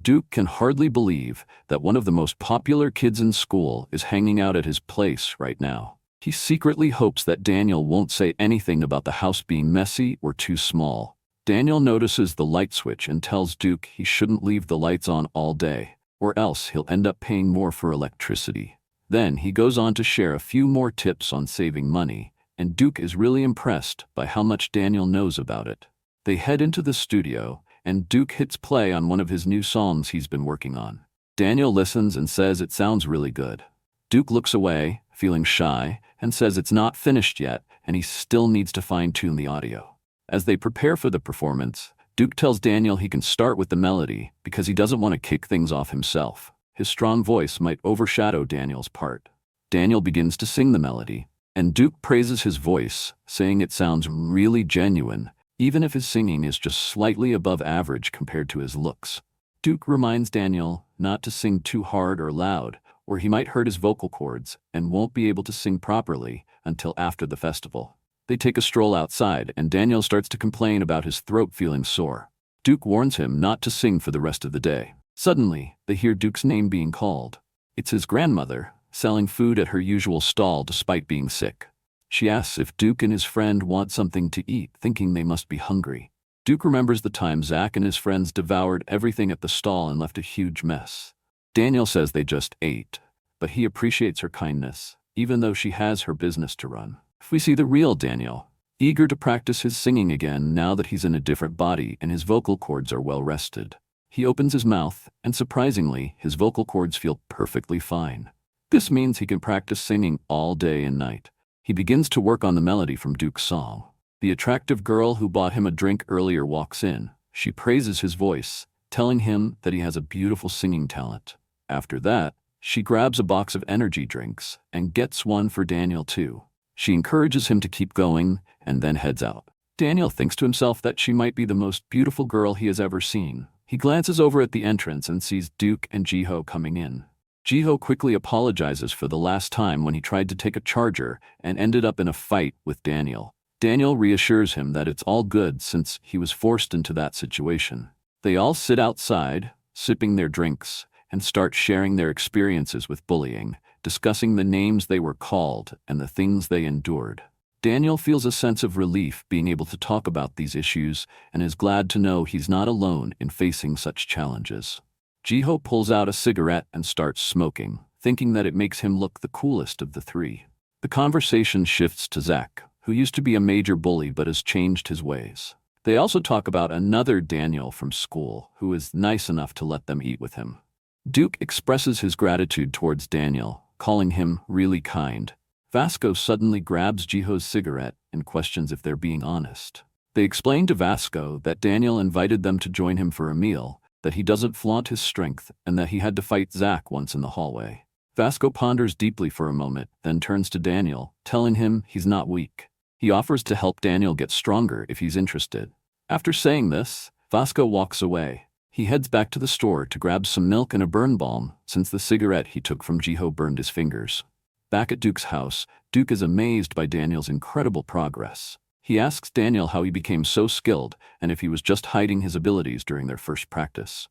Duke can hardly believe that one of the most popular kids in school is hanging out at his place right now. He secretly hopes that Daniel won't say anything about the house being messy or too small. Daniel notices the light switch and tells Duke he shouldn't leave the lights on all day, or else he'll end up paying more for electricity. Then he goes on to share a few more tips on saving money, and Duke is really impressed by how much Daniel knows about it. They head into the studio, and Duke hits play on one of his new songs he's been working on. Daniel listens and says it sounds really good. Duke looks away, feeling shy, and says it's not finished yet and he still needs to fine-tune the audio. As they prepare for the performance, Duke tells Daniel he can start with the melody because he doesn't want to kick things off himself. His strong voice might overshadow Daniel's part. Daniel begins to sing the melody, and Duke praises his voice, saying it sounds really genuine, even if his singing is just slightly above average compared to his looks. Duke reminds Daniel not to sing too hard or loud, or he might hurt his vocal cords and won't be able to sing properly until after the festival. They take a stroll outside, and Daniel starts to complain about his throat feeling sore. Duke warns him not to sing for the rest of the day. Suddenly, they hear Duke's name being called. It's his grandmother, selling food at her usual stall despite being sick. She asks if Duke and his friend want something to eat, thinking they must be hungry. Duke remembers the time Zach and his friends devoured everything at the stall and left a huge mess. Daniel says they just ate, but he appreciates her kindness, even though she has her business to run. We see the real Daniel, eager to practice his singing again now that he's in a different body and his vocal cords are well rested. He opens his mouth, and surprisingly, his vocal cords feel perfectly fine. This means he can practice singing all day and night. He begins to work on the melody from Duke's song. The attractive girl who bought him a drink earlier walks in. She praises his voice, telling him that he has a beautiful singing talent. After that, she grabs a box of energy drinks and gets one for Daniel too. She encourages him to keep going and then heads out. Daniel thinks to himself that she might be the most beautiful girl he has ever seen. He glances over at the entrance and sees Duke and Jiho coming in. Jiho quickly apologizes for the last time when he tried to take a charger and ended up in a fight with Daniel. Daniel reassures him that it's all good since he was forced into that situation. They all sit outside, sipping their drinks, and start sharing their experiences with bullying, discussing the names they were called and the things they endured. Daniel feels a sense of relief being able to talk about these issues and is glad to know he's not alone in facing such challenges. Jiho pulls out a cigarette and starts smoking, thinking that it makes him look the coolest of the three. The conversation shifts to Zach, who used to be a major bully but has changed his ways. They also talk about another Daniel from school who is nice enough to let them eat with him. Duke expresses his gratitude towards Daniel, calling him really kind. Vasco suddenly grabs Jiho's cigarette and questions if they're being honest. They explain to Vasco that Daniel invited them to join him for a meal, that he doesn't flaunt his strength, and that he had to fight Zach once in the hallway. Vasco ponders deeply for a moment, then turns to Daniel, telling him he's not weak. He offers to help Daniel get stronger if he's interested. After saying this, Vasco walks away. He heads back to the store to grab some milk and a burn balm, since the cigarette he took from Jiho burned his fingers. Back at Duke's house, Duke is amazed by Daniel's incredible progress. He asks Daniel how he became so skilled and if he was just hiding his abilities during their first practice.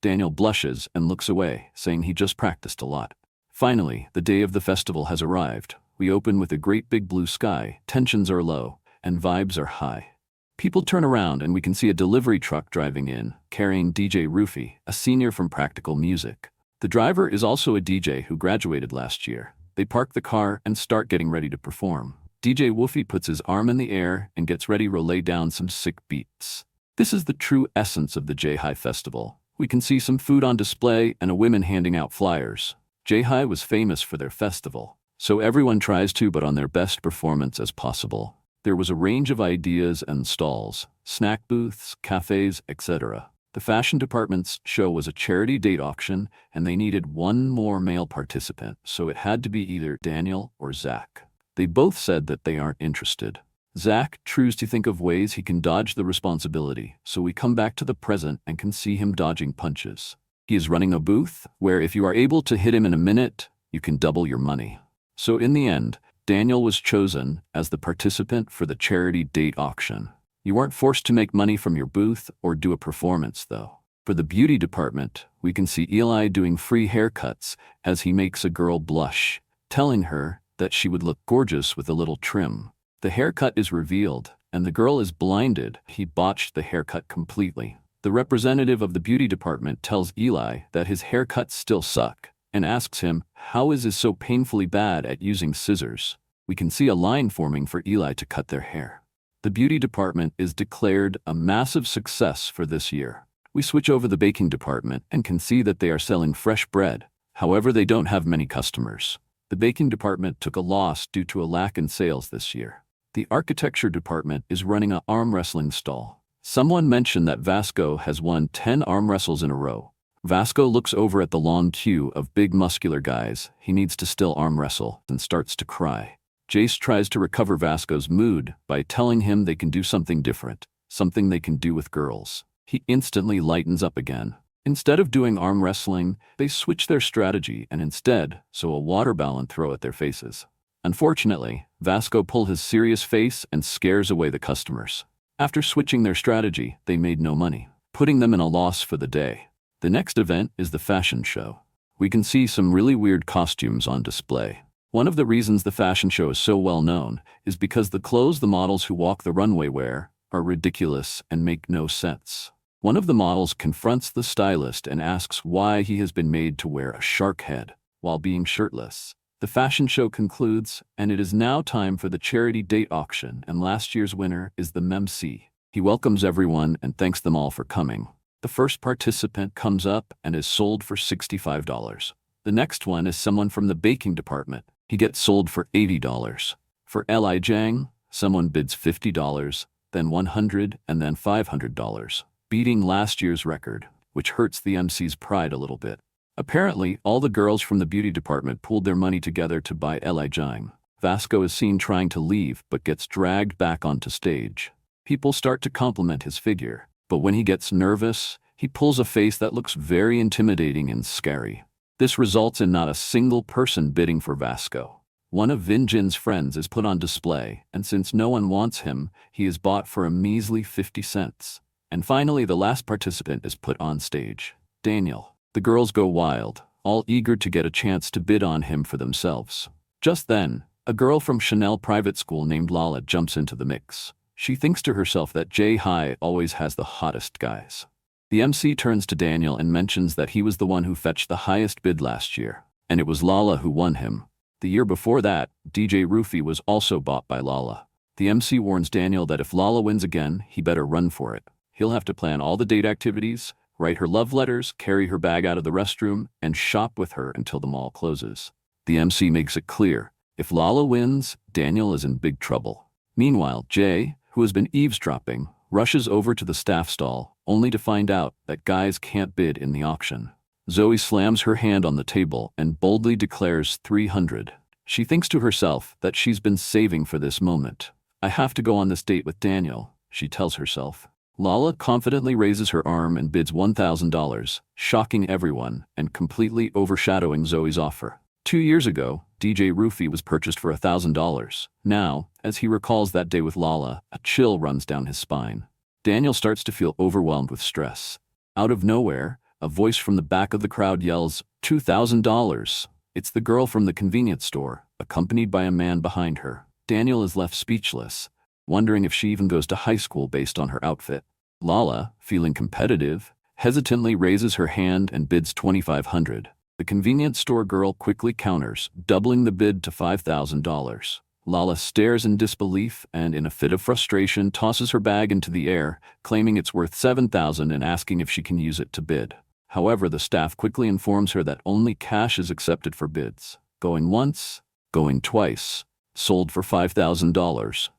Daniel blushes and looks away, saying he just practiced a lot. Finally, the day of the festival has arrived. We open with a great big blue sky, tensions are low, and vibes are high. People turn around and we can see a delivery truck driving in, carrying DJ Rufy, a senior from Practical Music. The driver is also a DJ who graduated last year. They park the car and start getting ready to perform. DJ Woofy puts his arm in the air and gets ready to lay down some sick beats. This is the true essence of the J-High Festival. We can see some food on display and a woman handing out flyers. J-High was famous for their festival, so everyone tries to put on their best performance as possible. There was a range of ideas and stalls, snack booths, cafes, etc. The fashion department's show was a charity date auction, and they needed one more male participant, so it had to be either Daniel or Zach. They both said that they aren't interested. Zach tries to think of ways he can dodge the responsibility, so we come back to the present and can see him dodging punches. He is running a booth where if you are able to hit him in a minute, you can double your money. So in the end, Daniel was chosen as the participant for the charity date auction. You weren't forced to make money from your booth or do a performance, though. For the beauty department, we can see Eli doing free haircuts as he makes a girl blush, telling her that she would look gorgeous with a little trim. The haircut is revealed, and the girl is blinded. He botched the haircut completely. The representative of the beauty department tells Eli that his haircuts still suck, and asks him how is it so painfully bad at using scissors. We can see a line forming for Eli to cut their hair. The beauty department is declared a massive success for this year. We switch over the baking department and can see that they are selling fresh bread. However, they don't have many customers. The baking department took a loss due to a lack in sales this year. The architecture department is running an arm wrestling stall. Someone mentioned that Vasco has won 10 arm wrestles in a row. Vasco looks over at the long queue of big muscular guys. He needs to still arm wrestle and starts to cry. Jace tries to recover Vasco's mood by telling him they can do something different, something they can do with girls. He instantly lightens up again. Instead of doing arm wrestling, they switch their strategy and instead sew a water balloon throw at their faces. Unfortunately, Vasco pulls his serious face and scares away the customers. After switching their strategy, they made no money, putting them in a loss for the day. The next event is the fashion show. We can see some really weird costumes on display. One of the reasons the fashion show is so well known is because the clothes the models who walk the runway wear are ridiculous and make no sense. One of the models confronts the stylist and asks why he has been made to wear a shark head while being shirtless. The fashion show concludes, and it is now time for the charity date auction, and last year's winner is the MC. He welcomes everyone and thanks them all for coming. The first participant comes up and is sold for $65. The next one is someone from the baking department. He gets sold for $80. For Li Jiang, someone bids $50, then $100, and then $500, beating last year's record, which hurts the MC's pride a little bit. Apparently, all the girls from the beauty department pooled their money together to buy Li Jiang. Vasco is seen trying to leave but gets dragged back onto stage. People start to compliment his figure, but when he gets nervous, he pulls a face that looks very intimidating and scary. This results in not a single person bidding for Vasco. One of Vin Jin's friends is put on display, and since no one wants him, he is bought for a measly 50 cents. And finally, the last participant is put on stage, Daniel. The girls go wild, all eager to get a chance to bid on him for themselves. Just then, a girl from Chanel private school named Lala jumps into the mix. She thinks to herself that J-High always has the hottest guys. The MC turns to Daniel and mentions that he was the one who fetched the highest bid last year, and it was Lala who won him. The year before that, DJ Rufy was also bought by Lala. The MC warns Daniel that if Lala wins again, he better run for it. He'll have to plan all the date activities, write her love letters, carry her bag out of the restroom, and shop with her until the mall closes. The MC makes it clear, if Lala wins, Daniel is in big trouble. Meanwhile, Jay, who has been eavesdropping, rushes over to the staff stall, only to find out that guys can't bid in the auction. Zoe slams her hand on the table and boldly declares 300. She thinks to herself that she's been saving for this moment. I have to go on this date with Daniel, she tells herself. Lala confidently raises her arm and bids $1,000, shocking everyone and completely overshadowing Zoe's offer. 2 years ago, DJ Rufy was purchased for $1,000. Now, as he recalls that day with Lala, a chill runs down his spine. Daniel starts to feel overwhelmed with stress. Out of nowhere, a voice from the back of the crowd yells, $2,000. It's the girl from the convenience store, accompanied by a man behind her. Daniel is left speechless, wondering if she even goes to high school based on her outfit. Lala, feeling competitive, hesitantly raises her hand and bids $2,500. The convenience store girl quickly counters, doubling the bid to $5,000. Lala stares in disbelief and, in a fit of frustration, tosses her bag into the air, claiming it's worth $7,000 and asking if she can use it to bid. However, the staff quickly informs her that only cash is accepted for bids. Going once, going twice, sold for $5,000.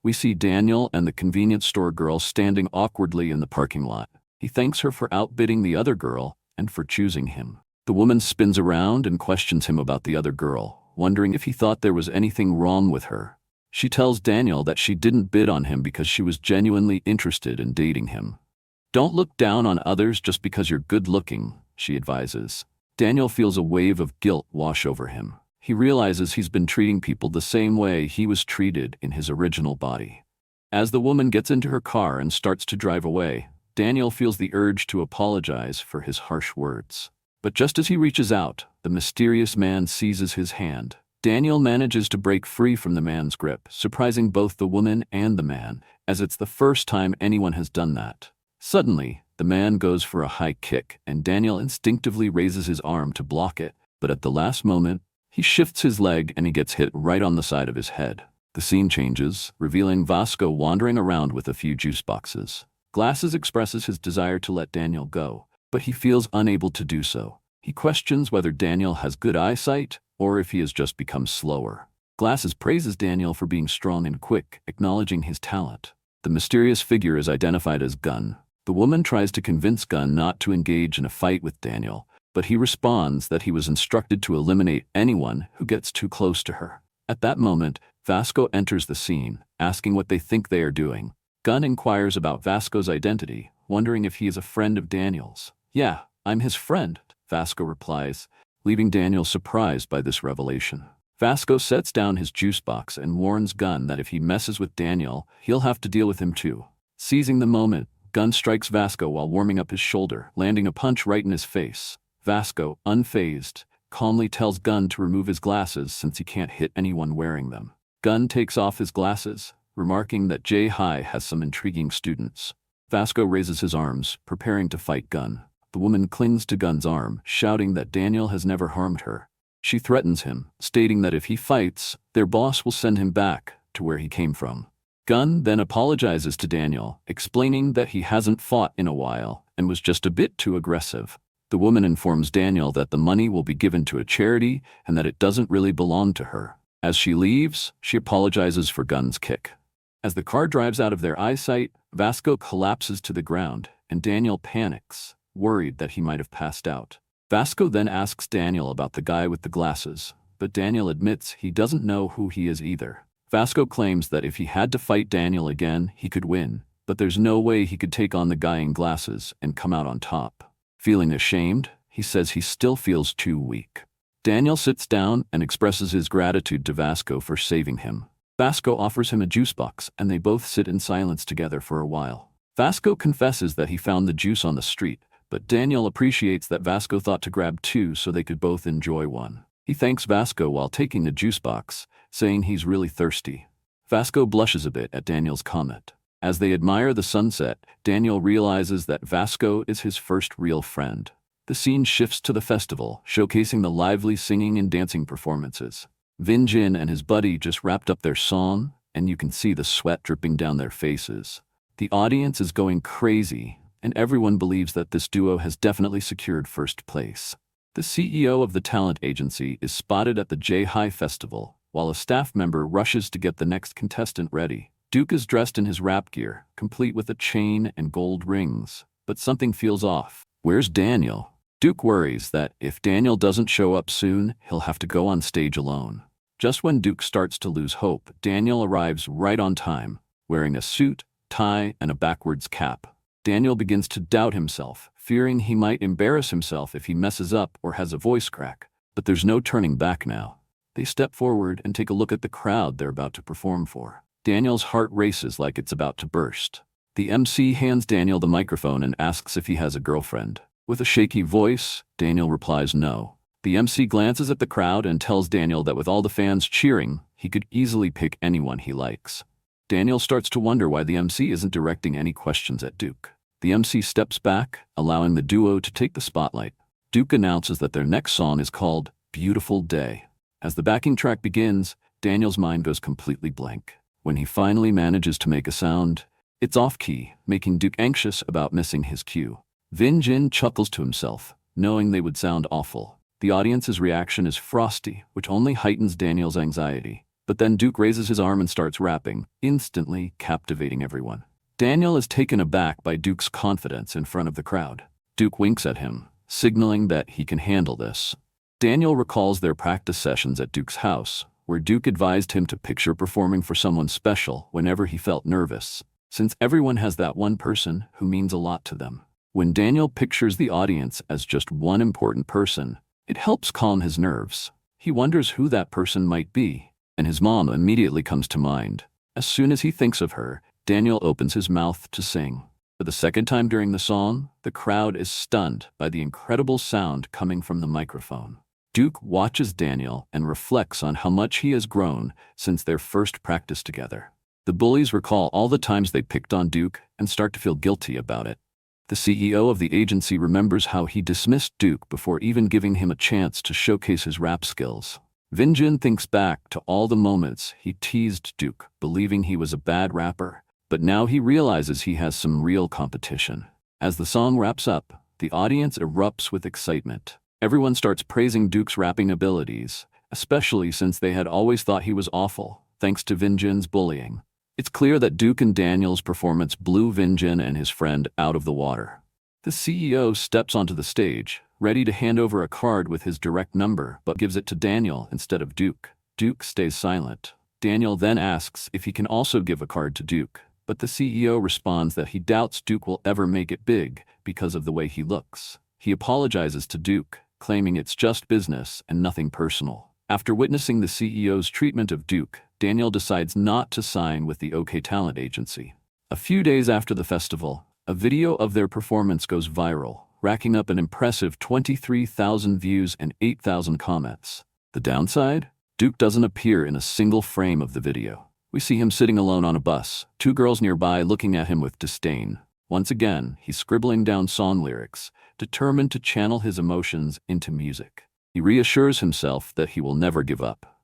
We see Daniel and the convenience store girl standing awkwardly in the parking lot. He thanks her for outbidding the other girl and for choosing him. The woman spins around and questions him about the other girl, wondering if he thought there was anything wrong with her. She tells Daniel that she didn't bid on him because she was genuinely interested in dating him. Don't look down on others just because you're good-looking, she advises. Daniel feels a wave of guilt wash over him. He realizes he's been treating people the same way he was treated in his original body. As the woman gets into her car and starts to drive away, Daniel feels the urge to apologize for his harsh words. But just as he reaches out, the mysterious man seizes his hand. Daniel manages to break free from the man's grip, surprising both the woman and the man, as it's the first time anyone has done that. Suddenly, the man goes for a high kick, and Daniel instinctively raises his arm to block it, but at the last moment, he shifts his leg and he gets hit right on the side of his head. The scene changes, revealing Vasco wandering around with a few juice boxes. Glasses expresses his desire to let Daniel go, but he feels unable to do so. He questions whether Daniel has good eyesight or if he has just become slower. Glasses praises Daniel for being strong and quick, acknowledging his talent. The mysterious figure is identified as Gun. The woman tries to convince Gun not to engage in a fight with Daniel, but he responds that he was instructed to eliminate anyone who gets too close to her. At that moment, Vasco enters the scene, asking what they think they are doing. Gun inquires about Vasco's identity, wondering if he is a friend of Daniel's. "Yeah, I'm his friend," Vasco replies, leaving Daniel surprised by this revelation. Vasco sets down his juice box and warns Gun that if he messes with Daniel, he'll have to deal with him too. Seizing the moment, Gun strikes Vasco while warming up his shoulder, landing a punch right in his face. Vasco, unfazed, calmly tells Gun to remove his glasses since he can't hit anyone wearing them. Gun takes off his glasses, remarking that J-High has some intriguing students. Vasco raises his arms, preparing to fight Gun. The woman clings to Gun's arm, shouting that Daniel has never harmed her. She threatens him, stating that if he fights, their boss will send him back to where he came from. Gun then apologizes to Daniel, explaining that he hasn't fought in a while and was just a bit too aggressive. The woman informs Daniel that the money will be given to a charity and that it doesn't really belong to her. As she leaves, she apologizes for Gun's kick. As the car drives out of their eyesight, Vasco collapses to the ground, and Daniel panics, worried that he might have passed out. Vasco then asks Daniel about the guy with the glasses, but Daniel admits he doesn't know who he is either. Vasco claims that if he had to fight Daniel again, he could win, but there's no way he could take on the guy in glasses and come out on top. Feeling ashamed, he says he still feels too weak. Daniel sits down and expresses his gratitude to Vasco for saving him. Vasco offers him a juice box, and they both sit in silence together for a while. Vasco confesses that he found the juice on the street, but Daniel appreciates that Vasco thought to grab two so they could both enjoy one. He thanks Vasco while taking the juice box, saying he's really thirsty. Vasco blushes a bit at Daniel's comment. As they admire the sunset, Daniel realizes that Vasco is his first real friend. The scene shifts to the festival, showcasing the lively singing and dancing performances. Vin Jin and his buddy just wrapped up their song, and you can see the sweat dripping down their faces. The audience is going crazy, and everyone believes that this duo has definitely secured first place. The CEO of the talent agency is spotted at the J-High Festival, while a staff member rushes to get the next contestant ready. Duke is dressed in his rap gear, complete with a chain and gold rings, but something feels off. Where's Daniel? Duke worries that if Daniel doesn't show up soon, he'll have to go on stage alone. Just when Duke starts to lose hope, Daniel arrives right on time, wearing a suit, tie, and a backwards cap. Daniel begins to doubt himself, fearing he might embarrass himself if he messes up or has a voice crack. But there's no turning back now. They step forward and take a look at the crowd they're about to perform for. Daniel's heart races like it's about to burst. The MC hands Daniel the microphone and asks if he has a girlfriend. With a shaky voice, Daniel replies no. The MC glances at the crowd and tells Daniel that with all the fans cheering, he could easily pick anyone he likes. Daniel starts to wonder why the MC isn't directing any questions at Duke. The MC steps back, allowing the duo to take the spotlight. Duke announces that their next song is called Beautiful Day. As the backing track begins, Daniel's mind goes completely blank. When he finally manages to make a sound, it's off-key, making Duke anxious about missing his cue. Vin Jin chuckles to himself, knowing they would sound awful. The audience's reaction is frosty, which only heightens Daniel's anxiety. But then Duke raises his arm and starts rapping, instantly captivating everyone. Daniel is taken aback by Duke's confidence in front of the crowd. Duke winks at him, signaling that he can handle this. Daniel recalls their practice sessions at Duke's house, where Duke advised him to picture performing for someone special whenever he felt nervous, since everyone has that one person who means a lot to them. When Daniel pictures the audience as just one important person, it helps calm his nerves. He wonders who that person might be, and his mom immediately comes to mind. As soon as he thinks of her, Daniel opens his mouth to sing. For the second time during the song, the crowd is stunned by the incredible sound coming from the microphone. Duke watches Daniel and reflects on how much he has grown since their first practice together. The bullies recall all the times they picked on Duke and start to feel guilty about it. The CEO of the agency remembers how he dismissed Duke before even giving him a chance to showcase his rap skills. Vinjin thinks back to all the moments he teased Duke, believing he was a bad rapper, but now he realizes he has some real competition. As the song wraps up, the audience erupts with excitement. Everyone starts praising Duke's rapping abilities, especially since they had always thought he was awful, thanks to Vinjin's bullying. It's clear that Duke and Daniel's performance blew Vinjin and his friend out of the water. The CEO steps onto the stage, ready to hand over a card with his direct number, but gives it to Daniel instead of Duke. Duke stays silent. Daniel then asks if he can also give a card to Duke, but the CEO responds that he doubts Duke will ever make it big because of the way he looks. He apologizes to Duke, claiming it's just business and nothing personal. After witnessing the CEO's treatment of Duke, Daniel decides not to sign with the OK Talent agency. A few days after the festival, a video of their performance goes viral, racking up an impressive 23,000 views and 8,000 comments. The downside? Duke doesn't appear in a single frame of the video. We see him sitting alone on a bus, two girls nearby looking at him with disdain. Once again, he's scribbling down song lyrics, determined to channel his emotions into music. He reassures himself that he will never give up.